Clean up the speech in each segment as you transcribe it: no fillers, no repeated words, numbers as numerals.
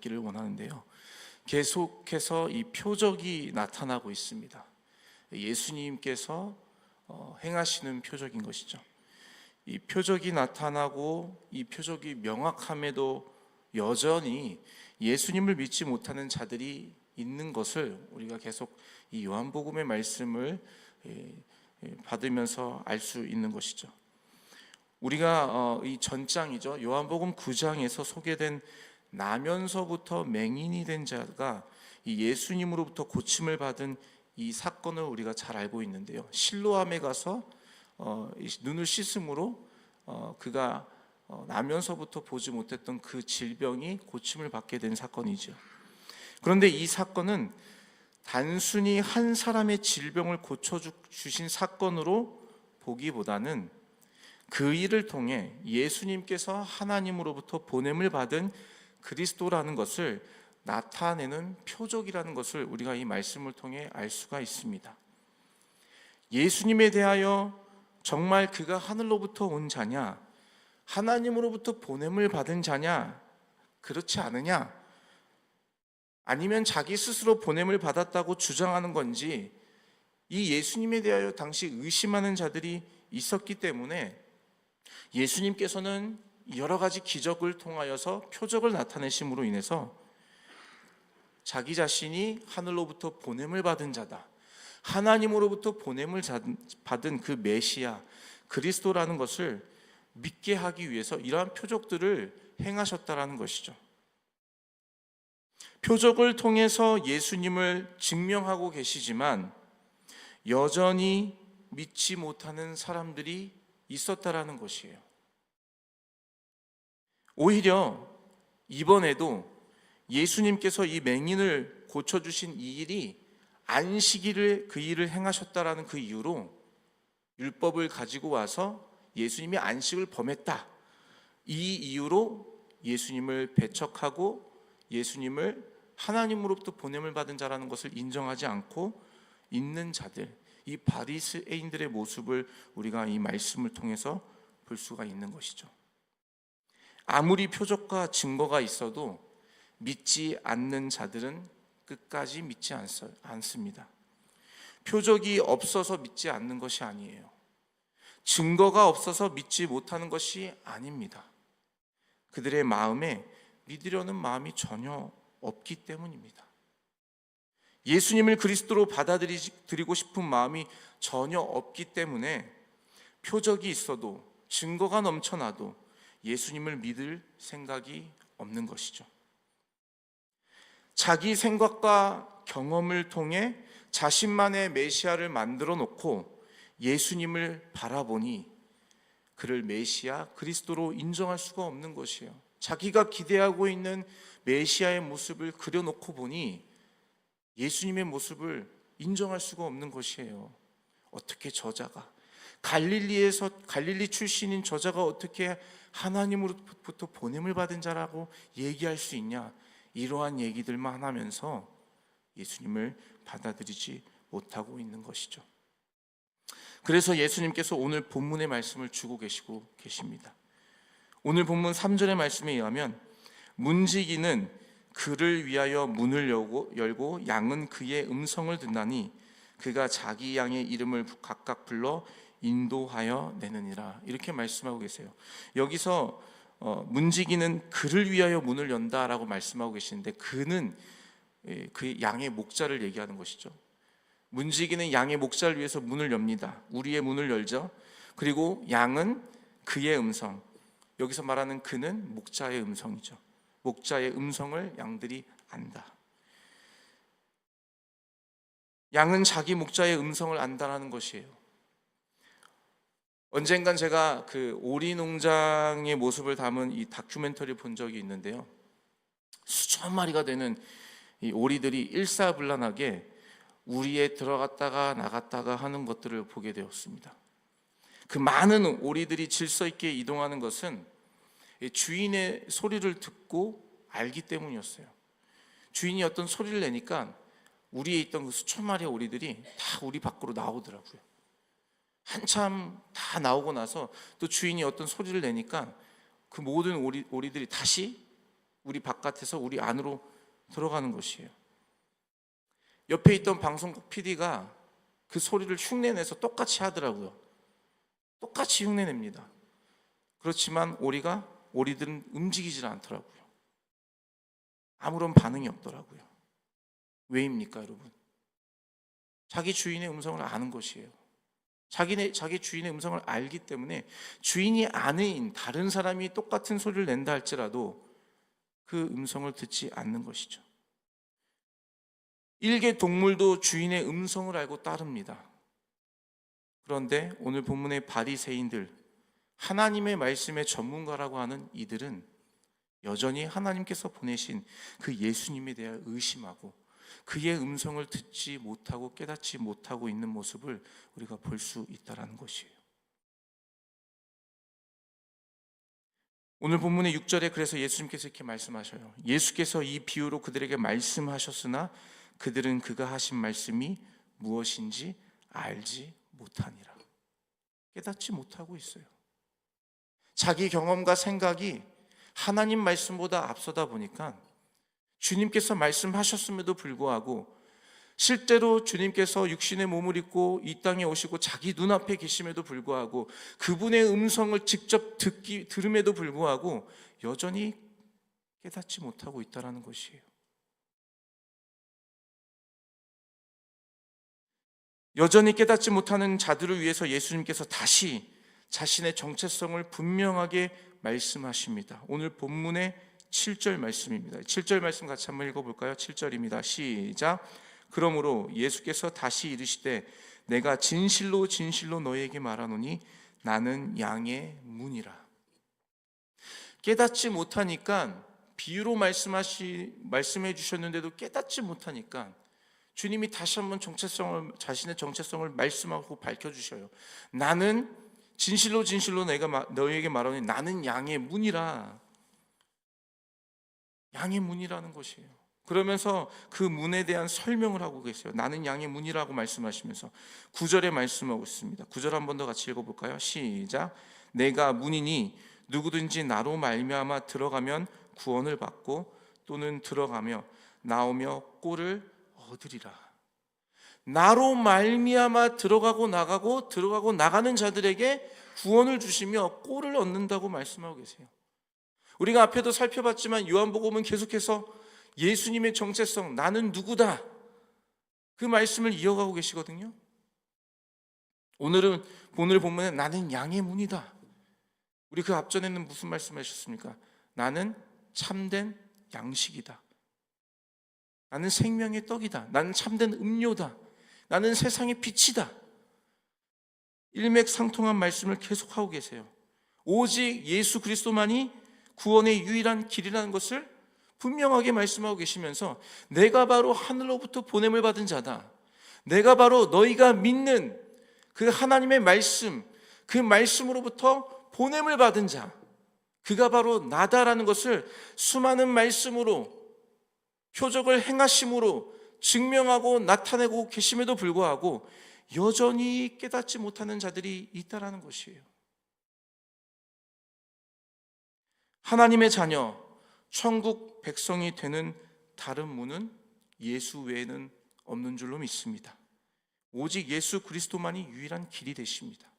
받기를 원하는데요. 계속해서 이 표적이 나타나고 있습니다. 예수님께서 행하시는 표적인 것이죠. 이 표적이 나타나고 이 표적이 명확함에도 여전히 예수님을 믿지 못하는 자들이 있는 것을 우리가 계속 이 요한복음의 말씀을 받으면서 알 수 있는 것이죠. 우리가 이 전장이죠. 요한복음 9장에서 소개된 나면서부터 맹인이 된 자가 이 예수님으로부터 고침을 받은 이 사건을 우리가 잘 알고 있는데요. 실로암에 가서 눈을 씻음으로 그가 나면서부터 보지 못했던 그 질병이 고침을 받게 된 사건이죠. 그런데 이 사건은 단순히 한 사람의 질병을 고쳐주신 사건으로 보기보다는 그 일을 통해 예수님께서 하나님으로부터 보냄을 받은 그리스도라는 것을 나타내는 표적이라는 것을 우리가 이 말씀을 통해 알 수가 있습니다. 예수님에 대하여 정말 그가 하늘로부터 온 자냐, 하나님으로부터 보냄을 받은 자냐, 그렇지 않으냐, 아니면 자기 스스로 보냄을 받았다고 주장하는 건지, 이 예수님에 대하여 당시 의심하는 자들이 있었기 때문에 예수님께서는 여러 가지 기적을 통하여서 표적을 나타내심으로 인해서 자기 자신이 하늘로부터 보냄을 받은 자다, 하나님으로부터 보냄을 받은 그 메시아 그리스도라는 것을 믿게 하기 위해서 이러한 표적들을 행하셨다라는 것이죠. 표적을 통해서 예수님을 증명하고 계시지만 여전히 믿지 못하는 사람들이 있었다라는 것이에요. 오히려 이번에도 예수님께서 이 맹인을 고쳐주신 이 일이 안식일을 그 일을 행하셨다라는 그 이유로 율법을 가지고 와서 예수님이 안식을 범했다, 이 이유로 예수님을 배척하고 예수님을 하나님으로부터 보냄을 받은 자라는 것을 인정하지 않고 있는 자들, 이 바리새인들의 모습을 우리가 이 말씀을 통해서 볼 수가 있는 것이죠. 아무리 표적과 증거가 있어도 믿지 않는 자들은 끝까지 믿지 않습니다. 표적이 없어서 믿지 않는 것이 아니에요. 증거가 없어서 믿지 못하는 것이 아닙니다. 그들의 마음에 믿으려는 마음이 전혀 없기 때문입니다. 예수님을 그리스도로 받아들이고 싶은 마음이 전혀 없기 때문에 표적이 있어도 증거가 넘쳐나도 예수님을 믿을 생각이 없는 것이죠. 자기 생각과 경험을 통해 자신만의 메시아를 만들어 놓고 예수님을 바라보니 그를 메시아 그리스도로 인정할 수가 없는 것이에요. 자기가 기대하고 있는 메시아의 모습을 그려놓고 보니 예수님의 모습을 인정할 수가 없는 것이에요. 어떻게 저자가 갈릴리 출신인 저자가 어떻게 하나님으로부터 보냄을 받은 자라고 얘기할 수 있냐, 이러한 얘기들만 하면서 예수님을 받아들이지 못하고 있는 것이죠. 그래서 예수님께서 오늘 본문의 말씀을 주고 계십니다. 오늘 본문 3절의 말씀에 의하면 문지기는 그를 위하여 문을 열고 양은 그의 음성을 듣나니 그가 자기 양의 이름을 각각 불러 인도하여 내느니라, 이렇게 말씀하고 계세요. 여기서 문지기는 그를 위하여 문을 연다라고 말씀하고 계시는데, 그는 그 양의 목자를 얘기하는 것이죠. 문지기는 양의 목자를 위해서 문을 엽니다. 우리의 문을 열죠. 그리고 양은 그의 음성, 여기서 말하는 그는 목자의 음성이죠. 목자의 음성을 양들이 안다. 양은 자기 목자의 음성을 안다라는 것이에요. 언젠간 제가 그 오리 농장의 모습을 담은 이 다큐멘터리를 본 적이 있는데요. 수천 마리가 되는 이 오리들이 일사불란하게 우리에 들어갔다가 나갔다가 하는 것들을 보게 되었습니다. 그 많은 오리들이 질서 있게 이동하는 것은 주인의 소리를 듣고 알기 때문이었어요. 주인이 어떤 소리를 내니까 우리에 있던 그 수천 마리의 오리들이 다 우리 밖으로 나오더라고요. 한참 다 나오고 나서 또 주인이 어떤 소리를 내니까 그 모든 오리들이 다시 우리 바깥에서 우리 안으로 들어가는 것이에요. 옆에 있던 방송국 PD가 그 소리를 흉내내서 똑같이 하더라고요. 똑같이 흉내냅니다. 그렇지만 오리들은 움직이질 않더라고요. 아무런 반응이 없더라고요. 왜입니까, 여러분? 자기 주인의 음성을 아는 것이에요. 자기 주인의 음성을 알기 때문에 주인이 아닌 다른 사람이 똑같은 소리를 낸다 할지라도 그 음성을 듣지 않는 것이죠. 일개 동물도 주인의 음성을 알고 따릅니다. 그런데 오늘 본문의 바리새인들, 하나님의 말씀의 전문가라고 하는 이들은 여전히 하나님께서 보내신 그 예수님에 대해 의심하고 그의 음성을 듣지 못하고 깨닫지 못하고 있는 모습을 우리가 볼 수 있다는 것이에요. 오늘 본문의 6절에 그래서 예수님께서 이렇게 말씀하셔요. 예수께서 이 비유로 그들에게 말씀하셨으나 그들은 그가 하신 말씀이 무엇인지 알지 못하니라. 깨닫지 못하고 있어요. 자기 경험과 생각이 하나님 말씀보다 앞서다 보니까 주님께서 말씀하셨음에도 불구하고 실제로 주님께서 육신의 몸을 입고 이 땅에 오시고 자기 눈앞에 계심에도 불구하고 그분의 음성을 직접 들음에도 불구하고 여전히 깨닫지 못하고 있다는 것이에요. 여전히 깨닫지 못하는 자들을 위해서 예수님께서 다시 자신의 정체성을 분명하게 말씀하십니다. 오늘 본문의 7절 말씀입니다. 7절 말씀 같이 한번 읽어볼까요? 7절입니다. 시작. 그러므로 예수께서 다시 이르시되 내가 진실로 진실로 너희에게 말하노니 나는 양의 문이라. 깨닫지 못하니까 비유로 말씀해 주셨는데도 깨닫지 못하니까 주님이 다시 한번 자신의 정체성을 말씀하고 밝혀주셔요. 나는 진실로 진실로 내가 너희에게 말하노니 나는 양의 문이라. 양의 문이라는 것이에요. 그러면서 그 문에 대한 설명을 하고 계세요. 나는 양의 문이라고 말씀하시면서 9절에 말씀하고 있습니다. 9절 한 번 더 같이 읽어볼까요? 시작. 내가 문이니 누구든지 나로 말미암아 들어가면 구원을 받고 또는 들어가며 나오며 꼴을 얻으리라. 나로 말미암아 들어가고 나가는 자들에게 구원을 주시며 꼴을 얻는다고 말씀하고 계세요. 우리가 앞에도 살펴봤지만 요한복음은 계속해서 예수님의 정체성, 나는 누구다, 그 말씀을 이어가고 계시거든요. 오늘 본문에 나는 양의 문이다. 우리 그 앞전에는 무슨 말씀하셨습니까? 나는 참된 양식이다. 나는 생명의 떡이다. 나는 참된 음료다. 나는 세상의 빛이다. 일맥상통한 말씀을 계속하고 계세요. 오직 예수 그리스도만이 구원의 유일한 길이라는 것을 분명하게 말씀하고 계시면서 내가 바로 하늘로부터 보냄을 받은 자다. 내가 바로 너희가 믿는 그 하나님의 말씀, 그 말씀으로부터 보냄을 받은 자, 그가 바로 나다라는 것을 수많은 말씀으로, 표적을 행하심으로 증명하고 나타내고 계심에도 불구하고 여전히 깨닫지 못하는 자들이 있다는 것이에요. 하나님의 자녀, 천국 백성이 되는 다른 문은 예수 외에는 없는 줄로 믿습니다. 오직 예수 그리스도만이 유일한 길이 되십니다.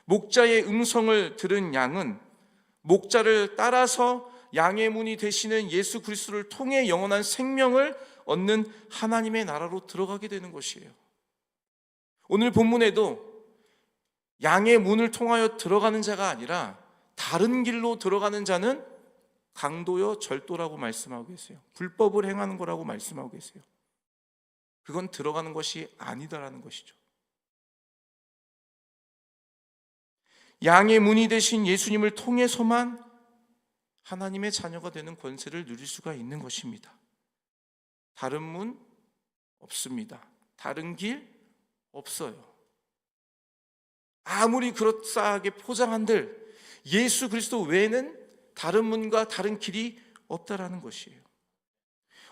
목자의 음성을 들은 양은 목자를 따라서 양의 문이 되시는 예수 그리스도를 통해 영원한 생명을 얻는 하나님의 나라로 들어가게 되는 것이에요. 오늘 본문에도 양의 문을 통하여 들어가는 자가 아니라 다른 길로 들어가는 자는 강도여 절도라고 말씀하고 계세요. 불법을 행하는 거라고 말씀하고 계세요. 그건 들어가는 것이 아니다라는 것이죠. 양의 문이 되신 예수님을 통해서만 하나님의 자녀가 되는 권세를 누릴 수가 있는 것입니다. 다른 문 없습니다. 다른 길 없어요. 아무리 그럴싸하게 포장한들 예수 그리스도 외에는 다른 문과 다른 길이 없다라는 것이에요.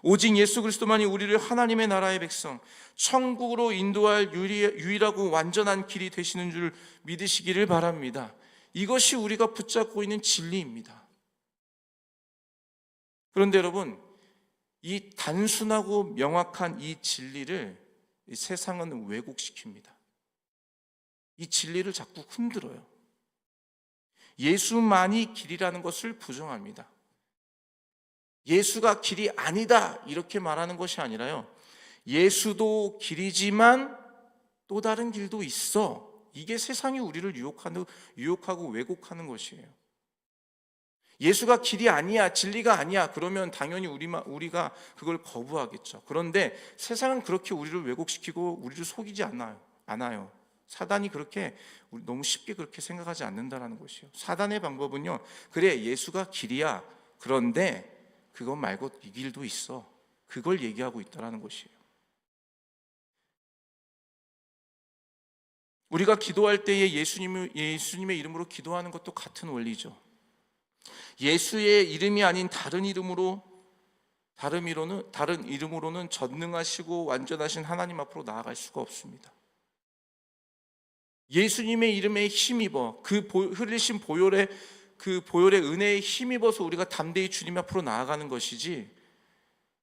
오직 예수 그리스도만이 우리를 하나님의 나라의 백성, 천국으로 인도할 유일하고 완전한 길이 되시는 줄 믿으시기를 바랍니다. 이것이 우리가 붙잡고 있는 진리입니다. 그런데 여러분, 이 단순하고 명확한 이 진리를 이 세상은 왜곡시킵니다. 이 진리를 자꾸 흔들어요. 예수만이 길이라는 것을 부정합니다. 예수가 길이 아니다 이렇게 말하는 것이 아니라요, 예수도 길이지만 또 다른 길도 있어. 이게 세상이 우리를 유혹하고 왜곡하는 것이에요. 예수가 길이 아니야, 진리가 아니야, 그러면 당연히 우리가 그걸 거부하겠죠. 그런데 세상은 그렇게 우리를 왜곡시키고 우리를 속이지 않아요. 사단이 그렇게 너무 쉽게 그렇게 생각하지 않는다는 것이에요. 사단의 방법은요, 그래 예수가 길이야, 그런데 그것 말고 이 길도 있어, 그걸 얘기하고 있다는 것이에요. 우리가 기도할 때에 예수님의 이름으로 기도하는 것도 같은 원리죠. 예수의 이름이 아닌 다른 이름으로는 전능하시고 완전하신 하나님 앞으로 나아갈 수가 없습니다. 예수님의 이름에 힘입어 흘리신 보혈의 은혜에 힘입어서 우리가 담대히 주님 앞으로 나아가는 것이지,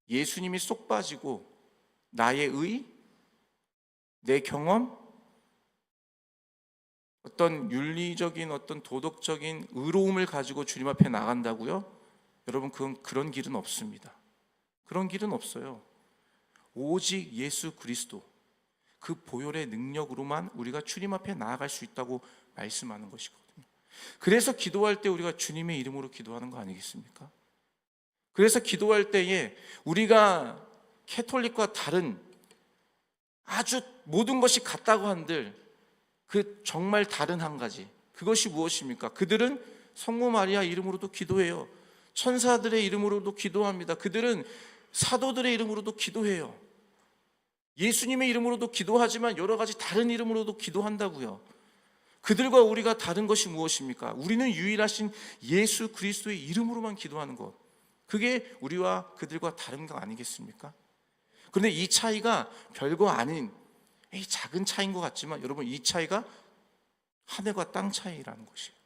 예수님이 쏙 빠지고 나의 내 경험, 어떤 윤리적인 어떤 도덕적인 의로움을 가지고 주님 앞에 나간다고요? 여러분, 그런 길은 없습니다. 그런 길은 없어요. 오직 예수 그리스도 그 보혈의 능력으로만 우리가 주님 앞에 나아갈 수 있다고 말씀하는 것이거든요. 그래서 기도할 때 우리가 주님의 이름으로 기도하는 거 아니겠습니까? 그래서 기도할 때에 우리가 캐톨릭과 다른 아주 모든 것이 같다고 한들 그 정말 다른 한 가지, 그것이 무엇입니까? 그들은 성모 마리아 이름으로도 기도해요. 천사들의 이름으로도 기도합니다. 그들은 사도들의 이름으로도 기도해요. 예수님의 이름으로도 기도하지만 여러 가지 다른 이름으로도 기도한다고요. 그들과 우리가 다른 것이 무엇입니까? 우리는 유일하신 예수 그리스도의 이름으로만 기도하는 것, 그게 우리와 그들과 다른 거 아니겠습니까? 그런데 이 차이가 별거 아닌 이 작은 차이인 것 같지만 여러분, 이 차이가 하늘과 땅 차이라는 것이에요.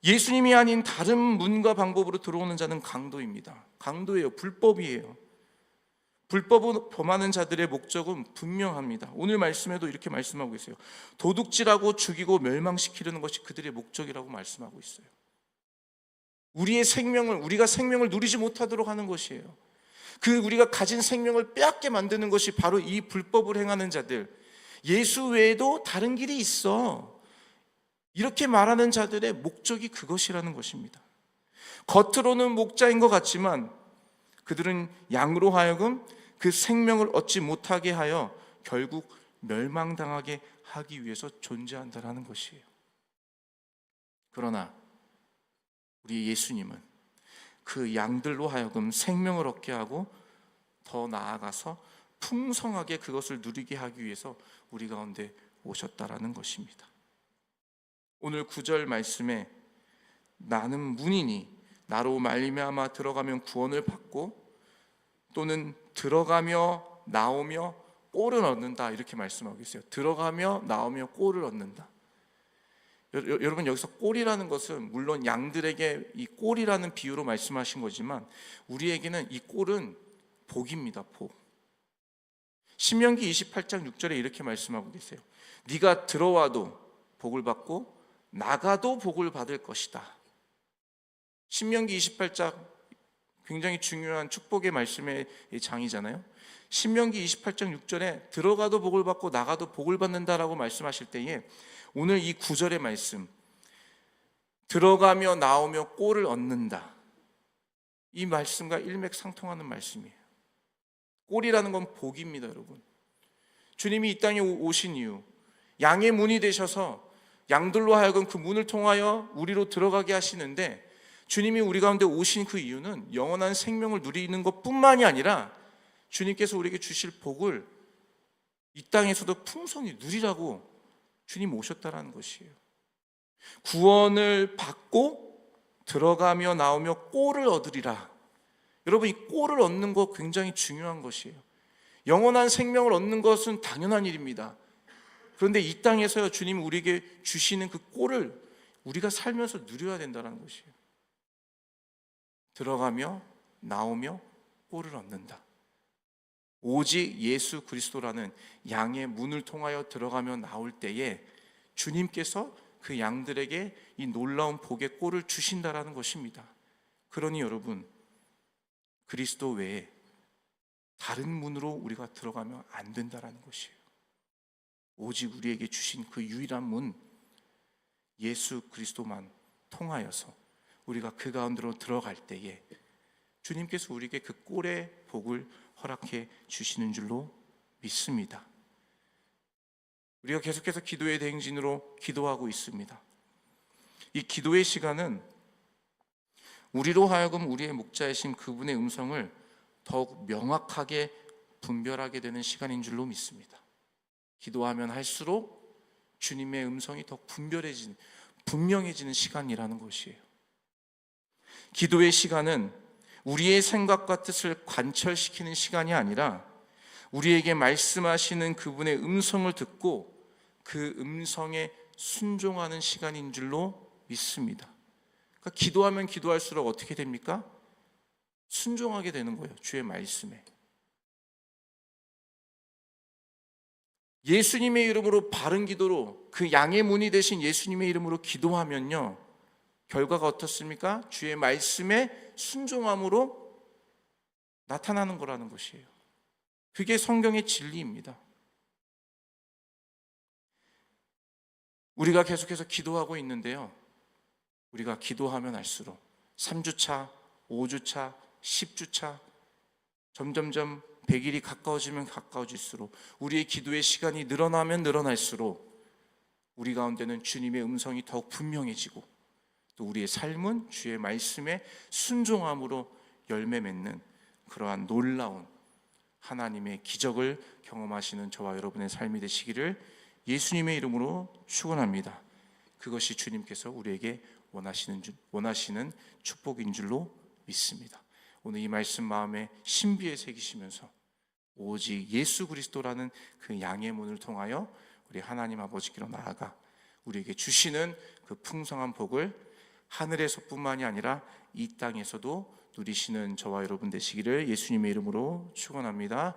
예수님이 아닌 다른 문과 방법으로 들어오는 자는 강도입니다. 강도예요. 불법이에요. 불법을 범하는 자들의 목적은 분명합니다. 오늘 말씀에도 이렇게 말씀하고 있어요. 도둑질하고 죽이고 멸망시키려는 것이 그들의 목적이라고 말씀하고 있어요. 우리가 생명을 누리지 못하도록 하는 것이에요. 우리가 가진 생명을 빼앗게 만드는 것이 바로 이 불법을 행하는 자들, 예수 외에도 다른 길이 있어, 이렇게 말하는 자들의 목적이 그것이라는 것입니다. 겉으로는 목자인 것 같지만 그들은 양으로 하여금 그 생명을 얻지 못하게 하여 결국 멸망당하게 하기 위해서 존재한다는 것이에요. 그러나 우리 예수님은 그 양들로 하여금 생명을 얻게 하고 더 나아가서 풍성하게 그것을 누리게 하기 위해서 우리 가운데 오셨다라는 것입니다. 오늘 9절 말씀에 나는 문이니 나로 말미암아 들어가면 구원을 받고 또는 들어가며 나오며 꼴을 얻는다, 이렇게 말씀하고 있어요. 들어가며 나오며 꼴을 얻는다. 여러분, 여기서 꼴이라는 것은 물론 양들에게 이 꼴이라는 비유로 말씀하신 거지만 우리에게는 이 꼴은 복입니다. 복. 신명기 28장 6절에 이렇게 말씀하고 계세요. 네가 들어와도 복을 받고 나가도 복을 받을 것이다. 신명기 28장 굉장히 중요한 축복의 말씀의 장이잖아요. 신명기 28장 6절에 들어가도 복을 받고 나가도 복을 받는다라고 말씀하실 때에 오늘 이 9절의 말씀, 들어가며 나오며 꼴을 얻는다, 이 말씀과 일맥상통하는 말씀이에요. 꼴이라는 건 복입니다. 여러분, 주님이 이 땅에 오신 이유, 양의 문이 되셔서 양들로 하여금 그 문을 통하여 우리로 들어가게 하시는데, 주님이 우리 가운데 오신 그 이유는 영원한 생명을 누리는 것뿐만이 아니라 주님께서 우리에게 주실 복을 이 땅에서도 풍성히 누리라고 주님 오셨다라는 것이에요. 구원을 받고 들어가며 나오며 꼴을 얻으리라. 여러분, 이 꼴을 얻는 거 굉장히 중요한 것이에요. 영원한 생명을 얻는 것은 당연한 일입니다. 그런데 이 땅에서 주님이 우리에게 주시는 그 꼴을 우리가 살면서 누려야 된다는 것이에요. 들어가며 나오며 꼴을 얻는다. 오직 예수 그리스도라는 양의 문을 통하여 들어가며 나올 때에 주님께서 그 양들에게 이 놀라운 복의 꼴을 주신다라는 것입니다. 그러니 여러분, 그리스도 외에 다른 문으로 우리가 들어가면 안 된다라는 것이에요. 오직 우리에게 주신 그 유일한 문, 예수 그리스도만 통하여서 우리가 그 가운데로 들어갈 때에 주님께서 우리에게 그 꼴의 복을 허락해 주시는 줄로 믿습니다. 우리가 계속해서 기도의 대행진으로 기도하고 있습니다. 이 기도의 시간은 우리로 하여금 우리의 목자이신 그분의 음성을 더욱 명확하게 분별하게 되는 시간인 줄로 믿습니다. 기도하면 할수록 주님의 음성이 더욱 분명해지는 시간이라는 것이에요. 기도의 시간은 우리의 생각과 뜻을 관철시키는 시간이 아니라 우리에게 말씀하시는 그분의 음성을 듣고 그 음성에 순종하는 시간인 줄로 믿습니다. 그러니까 기도하면 기도할수록 어떻게 됩니까? 순종하게 되는 거예요. 주의 말씀에. 예수님의 이름으로 바른 기도로, 그 양의 문이 되신 예수님의 이름으로 기도하면요, 결과가 어떻습니까? 주의 말씀에 순종함으로 나타나는 거라는 것이에요. 그게 성경의 진리입니다. 우리가 계속해서 기도하고 있는데요, 우리가 기도하면 할수록 3주차, 5주차, 10주차 점점점 100일이 가까워지면 가까워질수록 우리의 기도의 시간이 늘어나면 늘어날수록 우리 가운데는 주님의 음성이 더욱 분명해지고 또 우리의 삶은 주의 말씀에 순종함으로 열매 맺는 그러한 놀라운 하나님의 기적을 경험하시는 저와 여러분의 삶이 되시기를 예수님의 이름으로 축원합니다. 그것이 주님께서 우리에게 원하시는 축복인 줄로 믿습니다. 오늘 이 말씀 마음에 신비에 새기시면서 오직 예수 그리스도라는 그 양의 문을 통하여 우리 하나님 아버지께로 나아가 우리에게 주시는 그 풍성한 복을 하늘에서뿐만이 아니라 이 땅에서도 누리시는 저와 여러분 되시기를 예수님의 이름으로 축원합니다.